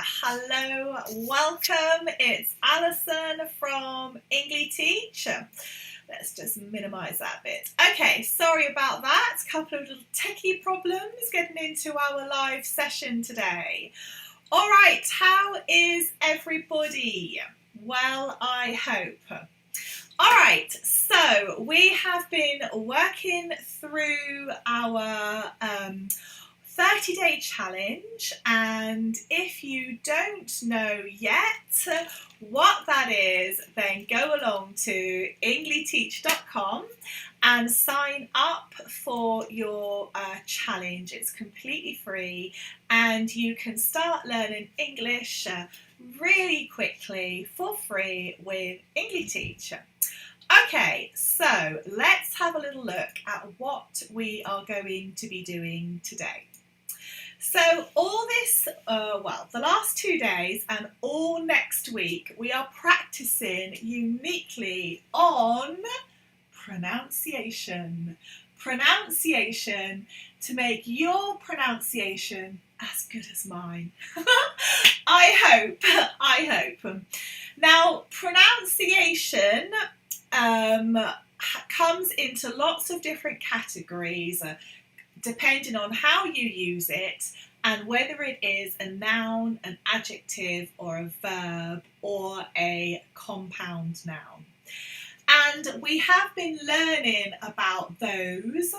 Hello, welcome. It's Alison from Engli-teach. Let's just minimise that bit. Okay, sorry about that. A couple of little techie problems getting into our live session today. All right, how is everybody? Well, I hope. All right, so we have been working through our 30-day challenge, and if you don't know yet what that is, then go along to Engli-teach.com and sign up for your challenge. It's completely free and you can start learning English really quickly for free with Engli-teach. Okay, so let's have a little look at what we are going to be doing today. So all this, the last 2 days and all next week, we are practicing uniquely on pronunciation. Pronunciation to make your pronunciation as good as mine. I hope. Now, pronunciation comes into lots of different categories, depending on how you use it and whether it is a noun, an adjective, or a verb, or a compound noun. And we have been learning about those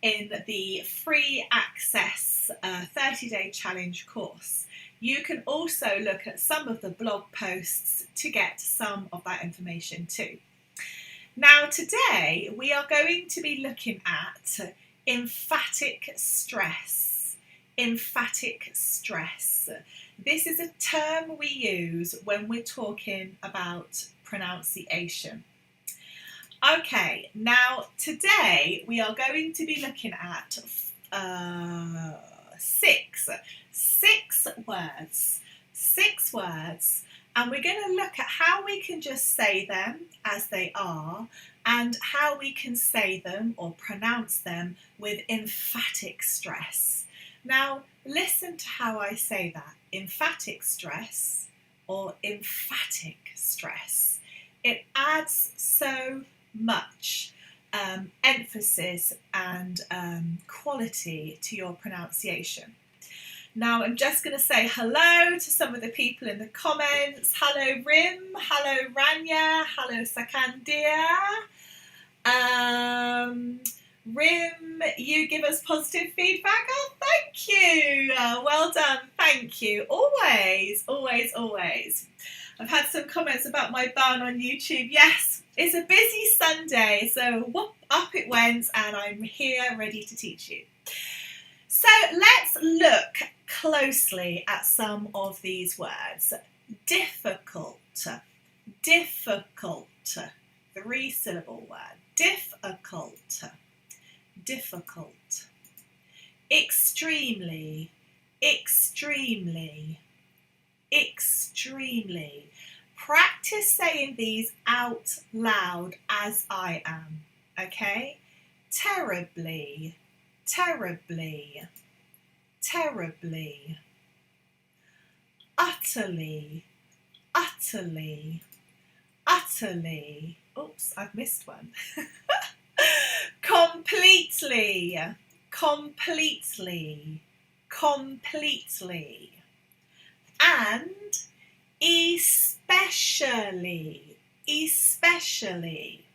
in the free access 30-day challenge course. You can also look at some of the blog posts to get some of that information too. Now today we are going to be looking at emphatic stress. Emphatic stress. This is a term we use when we're talking about pronunciation. Okay, now today we are going to be looking at six words, and we're going to look at how we can just say them as they are and how we can say them or pronounce them with emphatic stress. Now listen to how I say that, emphatic stress or emphatic stress. It adds so much emphasis and quality to your pronunciation. Now I'm just going to say hello to some of the people in the comments. Hello Rim, hello Rania, hello Sakandia. Rim, you give us positive feedback. Oh, thank you. Well done, thank you. Always. I've had some comments about my bun on YouTube. Yes, it's a busy Sunday, so whoop, up it went, and I'm here ready to teach you. So let's look closely at some of these words. Difficult, 3-syllable word. Difficult. Extremely. Practice saying these out loud as I am, okay? Terribly. Utterly. Oops, I've missed one. Completely. And especially.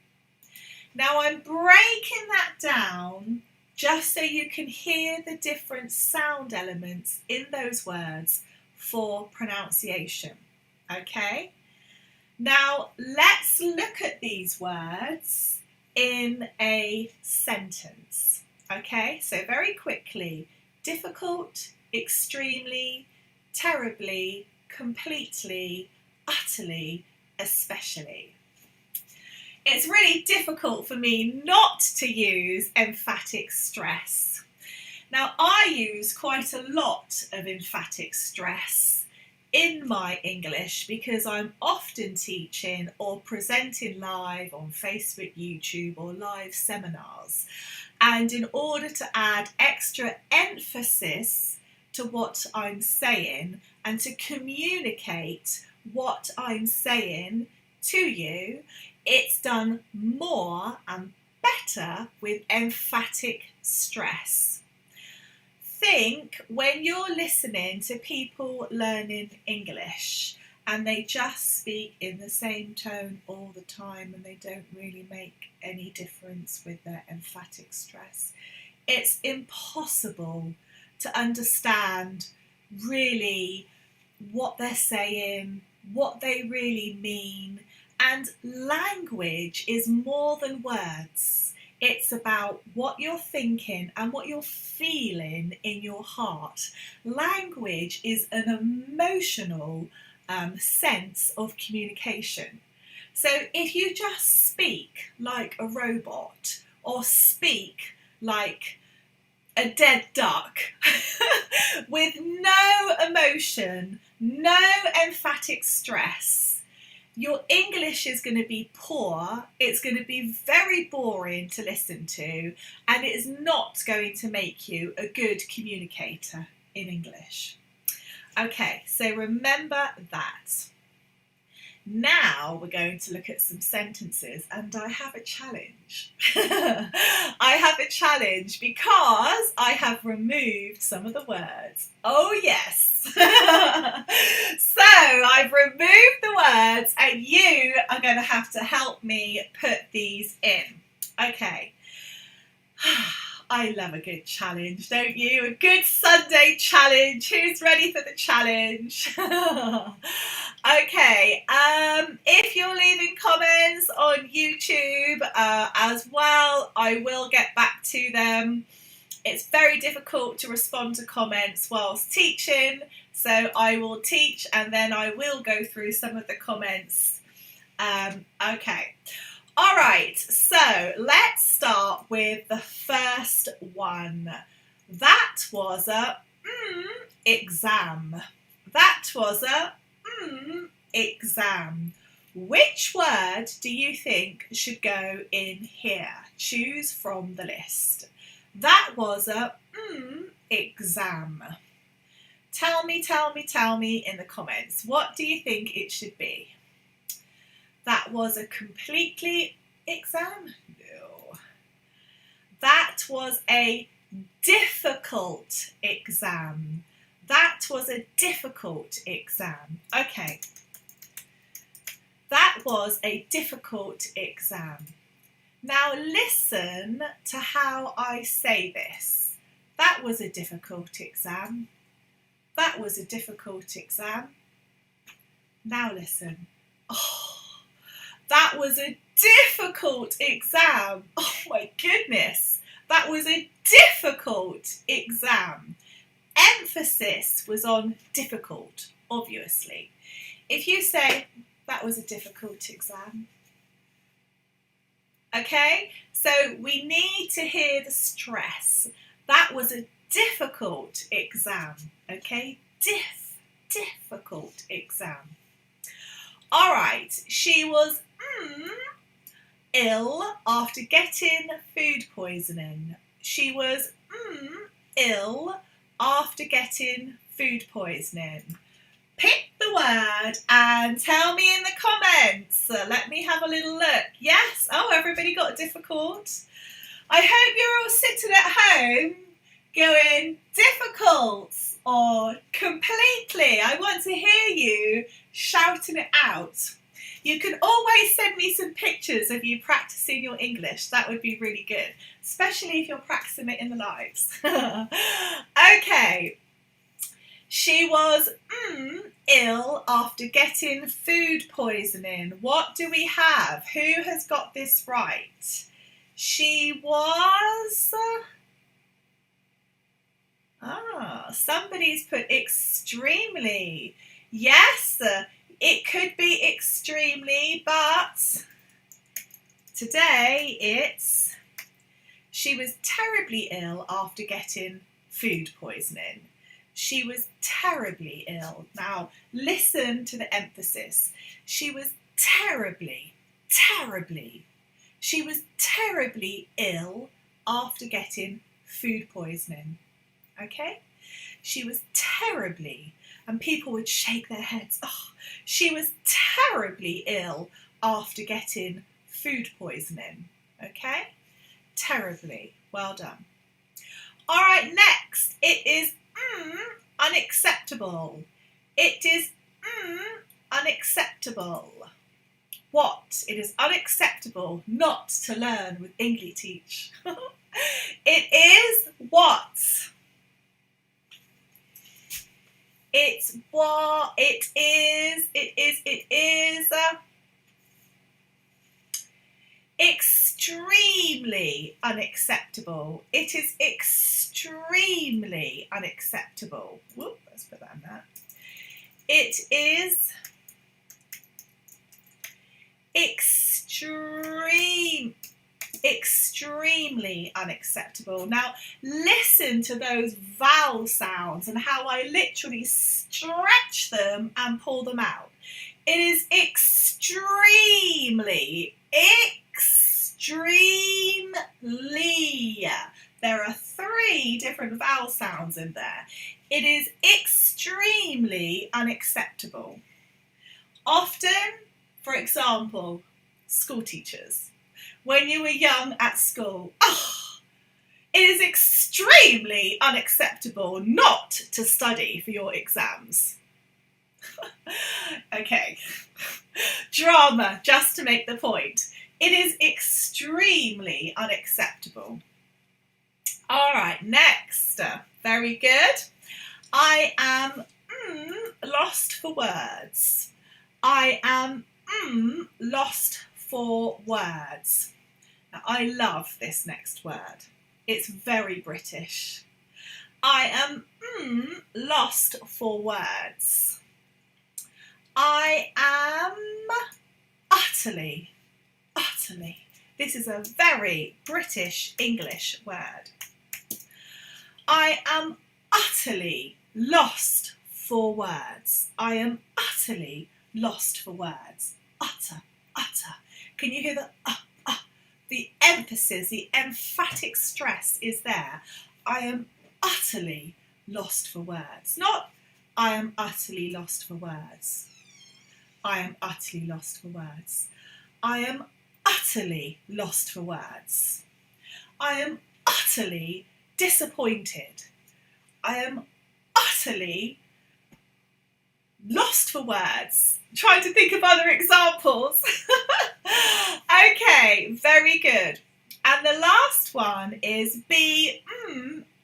Now I'm breaking that down just so you can hear the different sound elements in those words for pronunciation, okay? Now let's look at these words in a sentence, okay? So very quickly, difficult, extremely, terribly, completely, utterly, especially. It's really difficult for me not to use emphatic stress. Now, I use quite a lot of emphatic stress in my English because I'm often teaching or presenting live on Facebook, YouTube, or live seminars. And in order to add extra emphasis to what I'm saying and to communicate what I'm saying to you, it's done more and better with emphatic stress. Think when you're listening to people learning English and they just speak in the same tone all the time and they don't really make any difference with their emphatic stress. It's impossible to understand really what they're saying, what they really mean, and language is more than words. It's about what you're thinking and what you're feeling in your heart. Language is an emotional sense of communication. So if you just speak like a robot or speak like a dead duck with no emotion, no emphatic stress, your English is going to be poor, it's going to be very boring to listen to, and it is not going to make you a good communicator in English. Okay, so remember that. Now we're going to look at some sentences, and I have a challenge. I have a challenge because I have removed some of the words. Oh yes! So I've removed the words and you are going to have to help me put these in. Okay. I love a good challenge, don't you? A good Sunday challenge. Who's ready for the challenge? Okay, if you're leaving comments on YouTube as well, I will get back to them. It's very difficult to respond to comments whilst teaching, so I will teach and then I will go through some of the comments. Okay. All right, so let's start with the first one. That was a exam. That was a exam. Which word do you think should go in here? Choose from the list. That was a exam. Tell me in the comments. What do you think it should be? That was a completely exam? No. That was a difficult exam. That was a difficult exam. Okay. That was a difficult exam. Now listen to how I say this. That was a difficult exam. That was a difficult exam. Now listen. Oh. That was a difficult exam. Oh my goodness. That was a difficult exam. Emphasis was on difficult, obviously. If you say, that was a difficult exam. Okay, so we need to hear the stress. That was a difficult exam. Okay, difficult exam. All right, she was ill after getting food poisoning. She was ill after getting food poisoning. Pick the word and tell me in the comments. Let me have a little look. Yes? Oh, everybody got difficult. I hope you're all sitting at home going difficult or completely. I want to hear you shouting it out. You can always send me some pictures of you practicing your English. That would be really good, especially if you're practicing it in the lives. Okay. She was ill after getting food poisoning. What do we have? Who has got this right? She was... somebody's put extremely. Yes, it could be extremely, but today it's she was terribly ill after getting food poisoning. She was terribly ill. Now listen to the emphasis. She was terribly. She was terribly ill after getting food poisoning. Okay? She was terribly, and people would shake their heads. Oh, she was terribly ill after getting food poisoning. Okay? Terribly. Well done. All right, next. It is unacceptable. It is unacceptable. What? It is unacceptable not to learn with Engli-teach. It is what? It's what? It is extremely unacceptable. It is extremely unacceptable. Whoop, let's put that in there. It is extremely unacceptable. Now listen to those vowel sounds and how I literally stretch them and pull them out. It is extremely. There are 3 different vowel sounds in there. It is extremely unacceptable. Often, for example, school teachers, when you were young at school, it is extremely unacceptable not to study for your exams. Okay, drama, just to make the point. It is extremely unacceptable. All right, next. Very good. I am lost for words. I am lost for words. Now, I love this next word. It's very British. I am lost for words. I am utterly. This is a very British English word. I am utterly lost for words. I am utterly lost for words. Utter. Can you hear the emphasis, the emphatic stress is there. I am utterly lost for words. Not I am utterly lost for words. I am utterly lost for words. I am utterly lost for words. I am utterly disappointed. I am utterly lost for words. Trying to think of other examples. Okay, very good. And the last one is be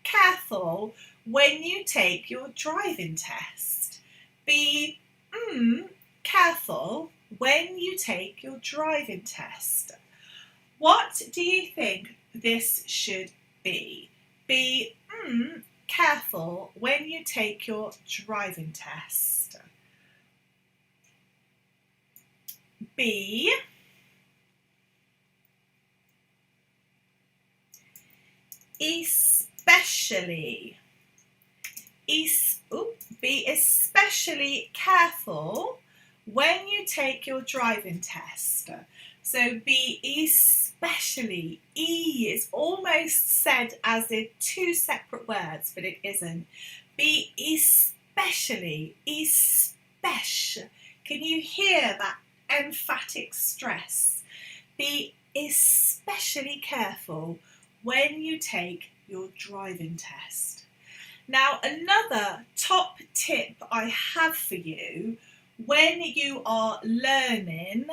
careful when you take your driving test. Be careful when you take your driving test. What do you think this should be? Be careful when you take your driving test. Be especially. Be especially careful when you take your driving test. So be especially. E is almost said as in 2 separate words, but it isn't. Be especially. Can you hear that emphatic stress? Be especially careful when you take your driving test. Now, another top tip I have for you when you are learning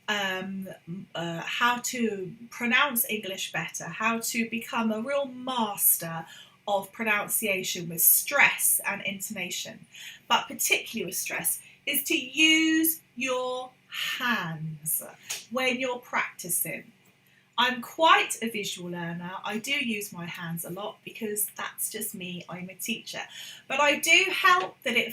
how to pronounce English better, how to become a real master of pronunciation with stress and intonation, but particularly with stress, is to use your hands when you're practicing. I'm quite a visual learner. I do use my hands a lot because that's just me. I'm a teacher. But I do find that it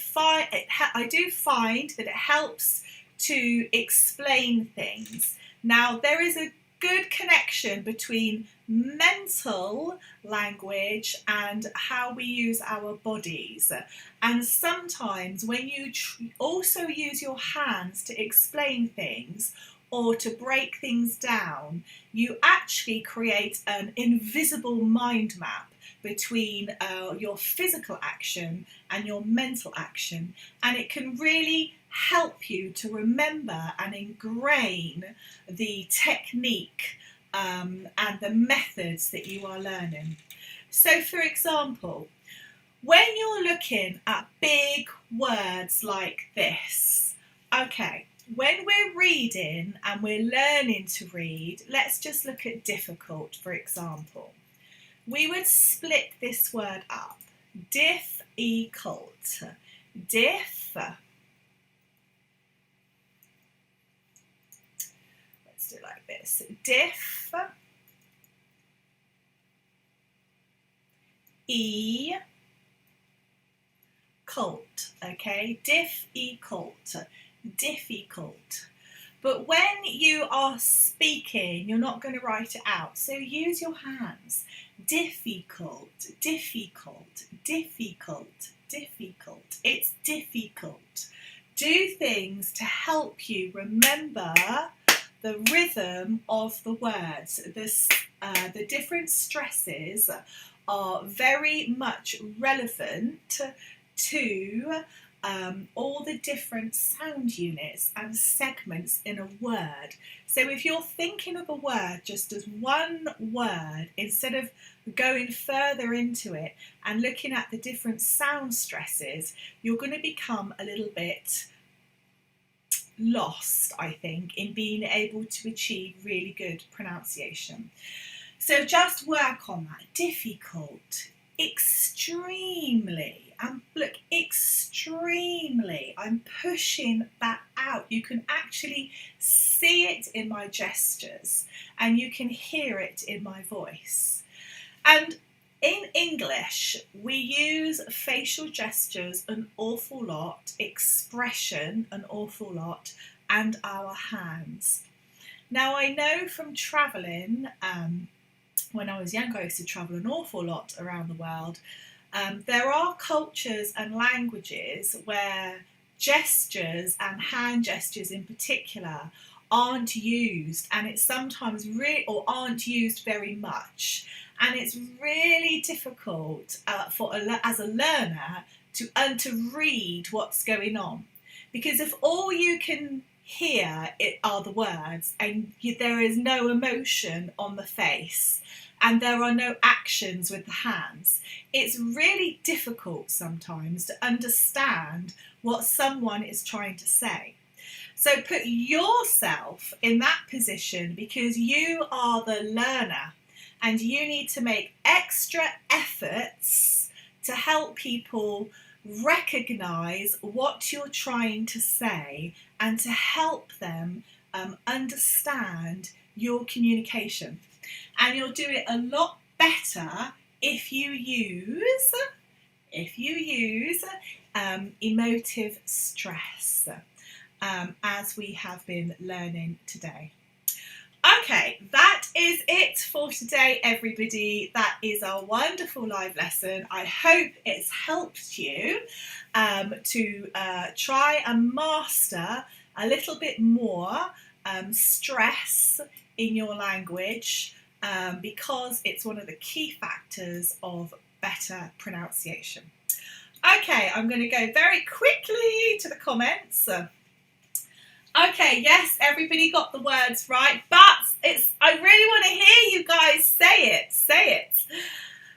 helps to explain things. Now, there is a good connection between mental language and how we use our bodies. And sometimes when you also use your hands to explain things, or to break things down, you actually create an invisible mind map between your physical action and your mental action, and it can really help you to remember and ingrain the technique and the methods that you are learning. So for example, when you're looking at big words like this, okay, when we're reading and we're learning to read, let's just look at difficult, for example. We would split this word up. Difficult. Diff. Let's do it like this. Diff. E. Cult. Okay? Difficult. Difficult. But when you are speaking, you're not going to write it out. So use your hands. Difficult, difficult, difficult, difficult. It's difficult. Do things to help you remember the rhythm of the words. The different stresses are very much relevant to all the different sound units and segments in a word. So if you're thinking of a word just as one word, instead of going further into it and looking at the different sound stresses, you're going to become a little bit lost, I think, in being able to achieve really good pronunciation. So just work on that. Difficult, extremely, and look, extremely, I'm pushing that out. You can actually see it in my gestures and you can hear it in my voice. And in English, we use facial gestures an awful lot, expression an awful lot, and our hands. Now, I know from travelling, when I was younger, I used to travel an awful lot around the world. There are cultures and languages where gestures and hand gestures in particular aren't used, and it's sometimes aren't used very much, and it's really difficult as a learner to read what's going on, because if all you can hear are the words and there is no emotion on the face and there are no actions with the hands, it's really difficult sometimes to understand what someone is trying to say. So put yourself in that position, because you are the learner and you need to make extra efforts to help people recognise what you're trying to say and to help them understand your communication. And you'll do it a lot better if you use emotive stress, as we have been learning today. Okay, that is it for today, everybody. That is our wonderful live lesson. I hope it's helped you to try and master a little bit more stress in your language, because it's one of the key factors of better pronunciation. Okay, I'm going to go very quickly to the comments. Okay, yes, everybody got the words right, but I really want to hear you guys say it. Say it.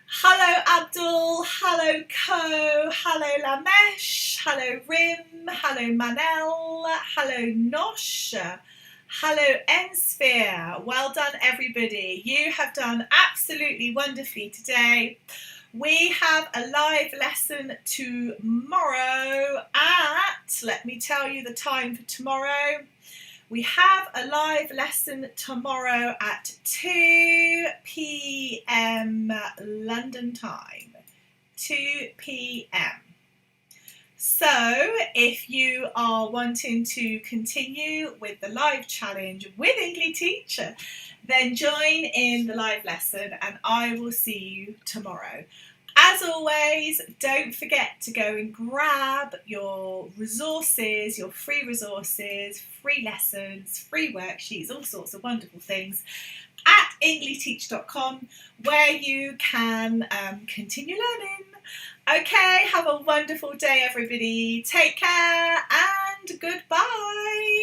Hello, Abdul. Hello, Ko. Hello, Lamesh. Hello, Rim. Hello, Manel. Hello, Nosh. Hello, Ensphere. Well done, everybody. You have done absolutely wonderfully today. We have a live lesson tomorrow at, let me tell you the time for tomorrow. We have a live lesson tomorrow at 2 p.m. London time. 2 p.m. So if you are wanting to continue with the live challenge with Engli-teach, then join in the live lesson and I will see you tomorrow. As always, don't forget to go and grab your resources, your free resources, free lessons, free worksheets, all sorts of wonderful things at Engli-teach.com, where you can continue learning. Okay, have a wonderful day, everybody. Take care and goodbye.